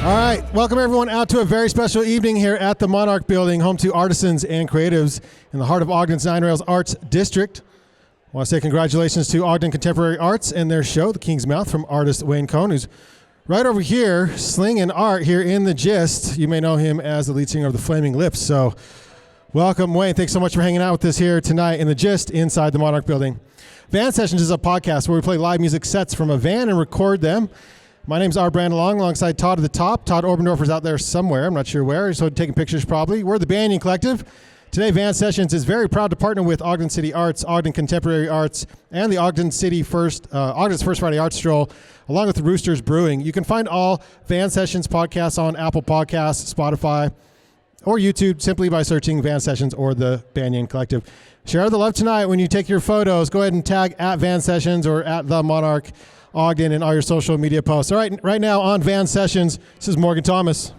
All right, welcome everyone out to a very special evening here at the Monarch Building, home to artisans and creatives in the heart of Ogden's Nine Rails Arts District. I want to say congratulations to Ogden Contemporary Arts and their show, The King's Mouth, from artist Wayne Cohn, who's right over here slinging art here in the Gist. You may know him as the lead singer of the Flaming Lips. So welcome, Wayne. Thanks so much for hanging out with us here tonight in the Gist inside the Monarch Building. Van Sessions is a podcast where we play live music sets from a van and record them. My name's R. Brandon Long, alongside Todd at the top. Todd Oberndorfer's out there somewhere. I'm not sure where. He's taking pictures probably. We're the Banyan Collective. Today, Van Sessions is very proud to partner with Ogden City Arts, Ogden Contemporary Arts, and the Ogden's First Friday Art Stroll, along with Rooster's Brewing. You can find all Van Sessions podcasts on Apple Podcasts, Spotify, or YouTube simply by searching Van Sessions or the Banyan Collective. Share the love tonight when you take your photos. Go ahead and tag at Van Sessions or at the Monarch Ogden and all your social media posts. All right now on Van Sessions, this is Morgan Thomas.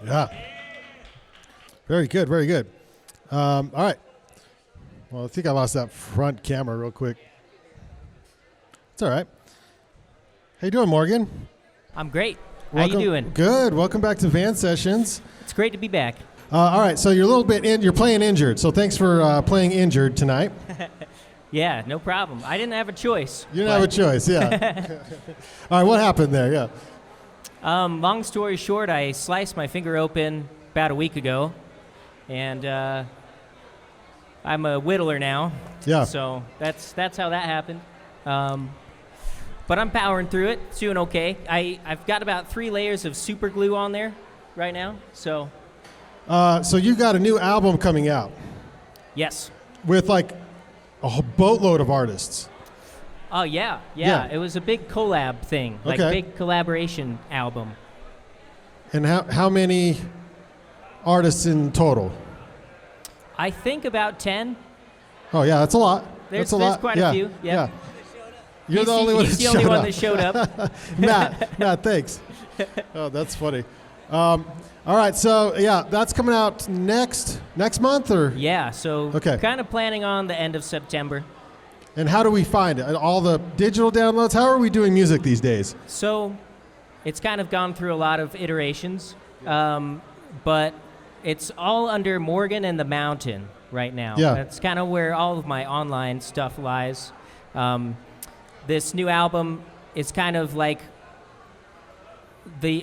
Yeah. Very good, very good. All right. Well, I think I lost that front camera real quick. It's all right. How you doing, Morgan? I'm great. Welcome. How you doing? Good. Welcome back to Van Sessions. It's great to be back. All right, so you're a little bit you're playing injured, so thanks for playing injured tonight. Yeah, no problem. I didn't have a choice. You didn't have a choice, yeah. All right, what happened there? Yeah. Long story short, I sliced my finger open about a week ago, and I'm a whittler now. Yeah. So that's how that happened. But I'm powering through it. It's doing okay. I've got about 3 layers of super glue on there right now. So you got a new album coming out yes. with like a whole boatload of artists. Oh yeah. It was a big collab thing, like Okay. big collaboration album. And how many artists in total? I think about 10. Oh yeah, that's a lot. There's That's a lot. quite yeah. a few. Yeah. Yep. You're the only one He's that the only showed one up. that showed up. Matt, thanks. Oh, that's funny. All right, so yeah, that's coming out next month, or? Yeah, so Okay. kind of planning on the end of September. And how do we find it? All the digital downloads? How are we doing music these days? So it's kind of gone through a lot of iterations, but it's all under Morgan and the Mountain right now. Yeah. That's kind of where all of my online stuff lies. This new album is kind of like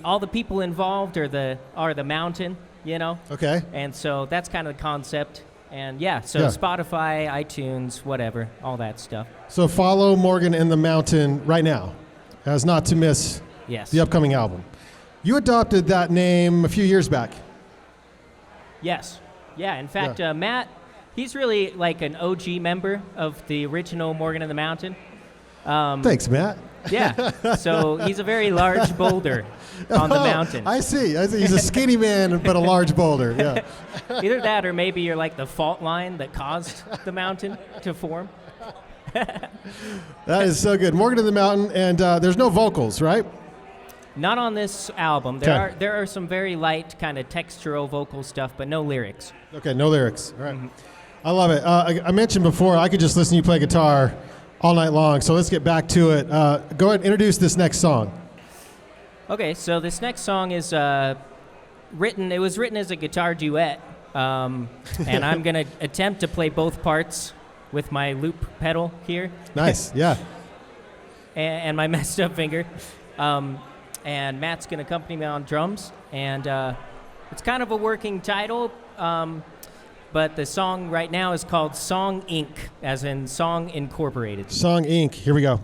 all the people involved are the Mountain, you know? Okay. And so that's kind of the concept. And yeah, so Yeah. Spotify, iTunes, whatever, all that stuff. So follow Morgan and the Mountain right now, as not to miss Yes. the upcoming album. You adopted that name a few years back. Yes. Yeah, in fact, Matt, he's really like an OG member of the original Morgan and the Mountain. Thanks, Matt. Yeah, so he's a very large boulder on the mountain. I see. He's a skinny man, but a large boulder. Yeah. Either that or maybe you're like the fault line that caused the mountain to form. That is so good. Morgan and the Mountain, and there's no vocals, right? Not on this album. Okay. There are some very light kind of textural vocal stuff, but no lyrics. Okay, no lyrics. All right. I love it. I mentioned before I could just listen to you play guitar all night long, so let's get back to it. Go ahead and introduce this next song. Okay, so this next song is written as a guitar duet, and I'm going to attempt to play both parts with my loop pedal here. Nice, yeah. and my messed up finger. And Matt's going to accompany me on drums, and it's kind of a working title, but the song right now is called Song Inc., as in Song Incorporated. Song Inc. Here we go.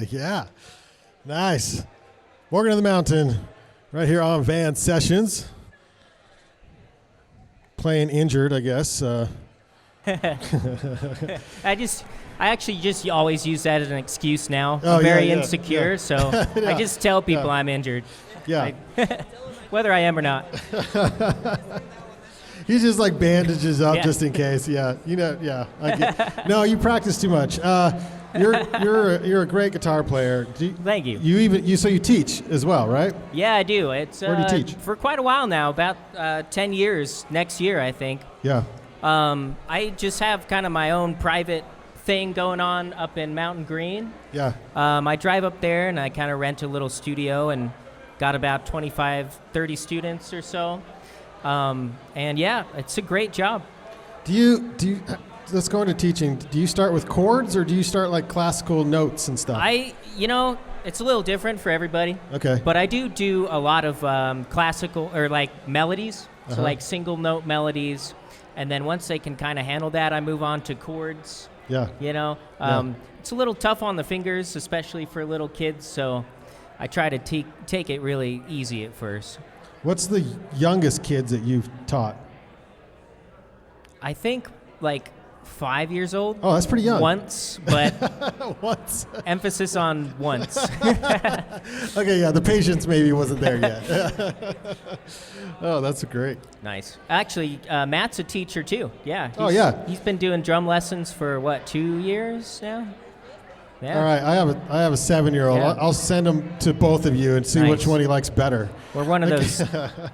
Yeah. Nice. Morgan of the Mountain, right here on Van Sessions. Playing injured, I guess. I actually just always use that as an excuse now. Oh, I'm very yeah, insecure, yeah. so Yeah, I just tell people yeah. I'm injured. Yeah. Whether I am or not. He just like bandages up Yeah. just in case. Yeah. Yeah. No, you practice too much. You're a great guitar player. Thank you. So you teach as well, right? Yeah, I do. It's Where do you teach? For quite a while now, about 10 years next year, I think. Yeah. I just have kind of my own private thing going on up in Mountain Green. Yeah. I drive up there and I kind of rent a little studio and got about 25, 30 students or so. And yeah, it's a great job. Let's go into teaching. Do you start with chords or do you start like classical notes and stuff? It's a little different for everybody. Okay. But I do a lot of classical or like melodies, so like single note melodies. And then once they can kind of handle that, I move on to chords. Yeah. It's a little tough on the fingers, especially for little kids. So I try to take it really easy at first. What's the youngest kids that you've taught? I think like 5 years old. Oh, that's pretty young. Once, but Once. emphasis on once. Okay, yeah, the patience maybe wasn't there yet. Oh, that's great. Nice. Actually, Matt's a teacher too. Yeah. Oh, yeah. He's been doing drum lessons for what, 2 years now? Yeah. All right, I have a 7-year-old. Yeah. I'll send him to both of you and see Nice. which one he likes better. We're one of those.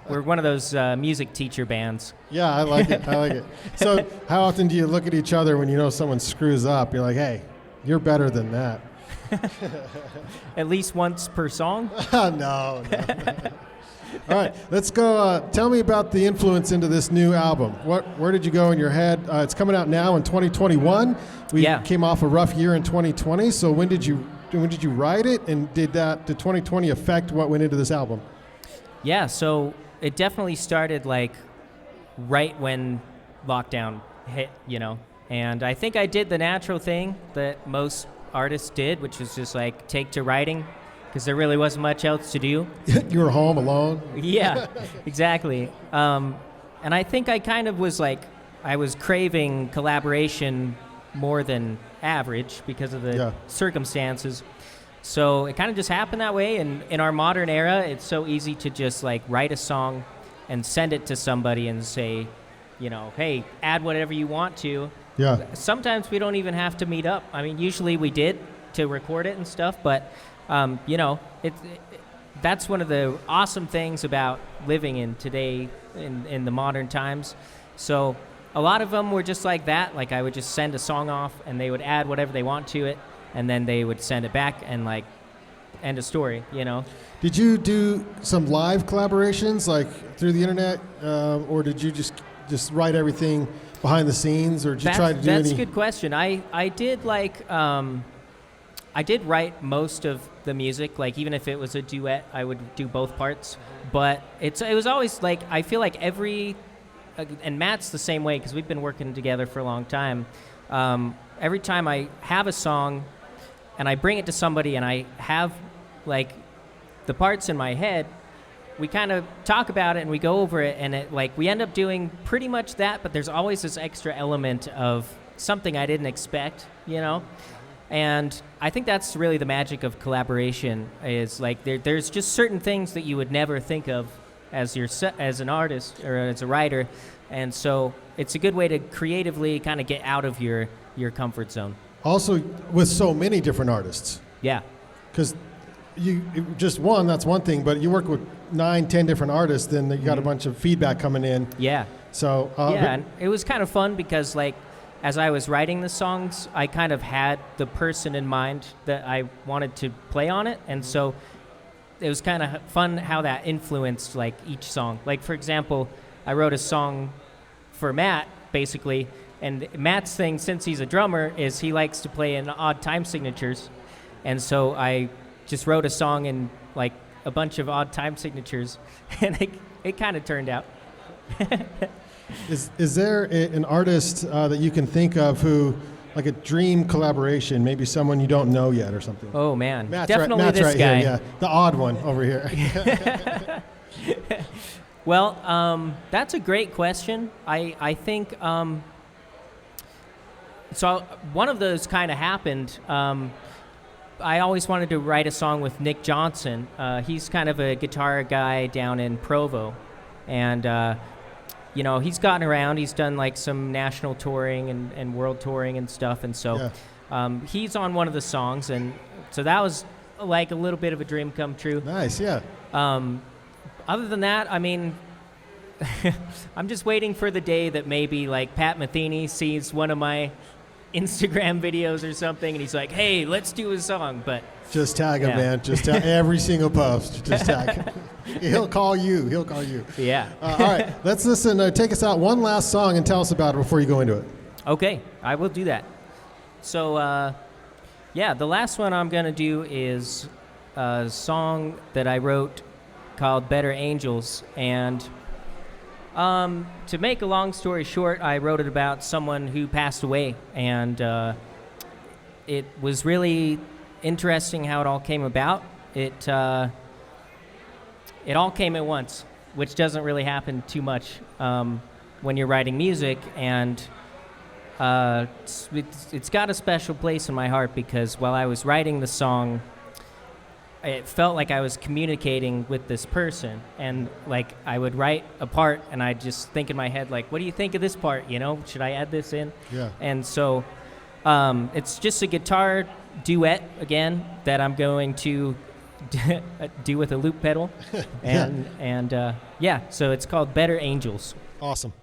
We're one of those music teacher bands. Yeah, I like it. So, how often do you look at each other when you know someone screws up? You're like, hey, you're better than that. At least once per song. No. All right, let's go. Tell me about the influence into this new album. Where did you go in your head? It's coming out now in 2021. We came off a rough year in 2020. So when did you write it, and did 2020 affect what went into this album? Yeah, so it definitely started like right when lockdown hit, and I think I did the natural thing that most artists did, which was just like take to writing, because there really wasn't much else to do. You were home alone? Yeah, exactly. And I think I kind of was like, I was craving collaboration more than average because of the circumstances. So it kind of just happened that way. And in our modern era, it's so easy to just like write a song and send it to somebody and say, hey, add whatever you want to. Yeah. Sometimes we don't even have to meet up. I mean, usually we did to record it and stuff, but that's one of the awesome things about living in today in the modern times. So a lot of them were just like that. Like I would just send a song off and they would add whatever they want to it, and then they would send it back and like end of story, Did you do some live collaborations like through the internet, or did you just write everything behind the scenes, or did you try to do That's any? a good question. I did like I did write most of the music, like even if it was a duet, I would do both parts. But it was always like, I feel like and Matt's the same way because we've been working together for a long time. Every time I have a song and I bring it to somebody and I have like the parts in my head, we kind of talk about it and we go over it, and we end up doing pretty much that, but there's always this extra element of something I didn't expect, And I think that's really the magic of collaboration, is like there's just certain things that you would never think of as an artist or as a writer, and so it's a good way to creatively kind of get out of your comfort zone. Also, with so many different artists. Yeah. Because just one, that's one thing, but you work with 9-10 different artists, then you got a bunch of feedback coming in. Yeah. So and it was kind of fun because like, as I was writing the songs, I kind of had the person in mind that I wanted to play on it, and so it was kind of fun how that influenced like each song. Like for example, I wrote a song for Matt basically, and Matt's thing, since he's a drummer, is he likes to play in odd time signatures, and so I just wrote a song in like a bunch of odd time signatures, and it kind of turned out. Is there an artist that you can think of who like a dream collaboration, maybe someone you don't know yet or something. Oh man, Matt's definitely Matt's this right guy. Here, yeah, the odd one over here. Well, that's a great question. I think so. One of those kind of happened. I always wanted to write a song with Nick Johnson. He's kind of a guitar guy down in Provo, and he's gotten around. He's done like some national touring and world touring and stuff, and so he's on one of the songs, and so that was like a little bit of a dream come true. Nice, yeah. Other than that, I mean, I'm just waiting for the day that maybe like Pat Metheny sees one of my Instagram videos or something, and he's like, "Hey, let's do a song." But just tag him, man. Just tag every single post. Just tag him. He'll call you. Yeah. All right, let's listen. Take us out one last song and tell us about it before you go into it. Okay, I will do that. So, the last one I'm gonna do is a song that I wrote called "Better Angels," and to make a long story short, I wrote it about someone who passed away, and it was really interesting how it all came about. It all came at once, which doesn't really happen too much when you're writing music, and it's got a special place in my heart because while I was writing the song, it felt like I was communicating with this person, and like I would write a part and I'd just think in my head like, what do you think of this part, should I add this in? Yeah. And so it's just a guitar duet again that I'm going to do with a loop pedal. So it's called Better Angels. Awesome.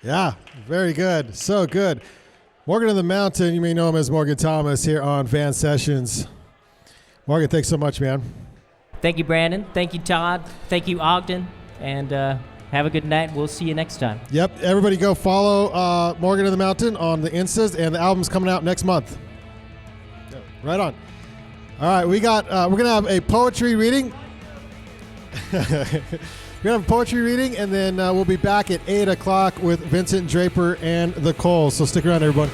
Yeah, very good. So good. Morgan of the Mountain, you may know him as Morgan Thomas here on Van Sessions. Morgan, thanks so much, man. Thank you, Brandon. Thank you, Todd. Thank you, Ogden. And have a good night. We'll see you next time. Yep, everybody go follow Morgan of the Mountain on the Instas, and the album's coming out next month. Yep, right on. All right, we're gonna have a poetry reading. We're gonna have a poetry reading, and then we'll be back at 8 o'clock with Vincent Draper and the Coles. So stick around, everybody.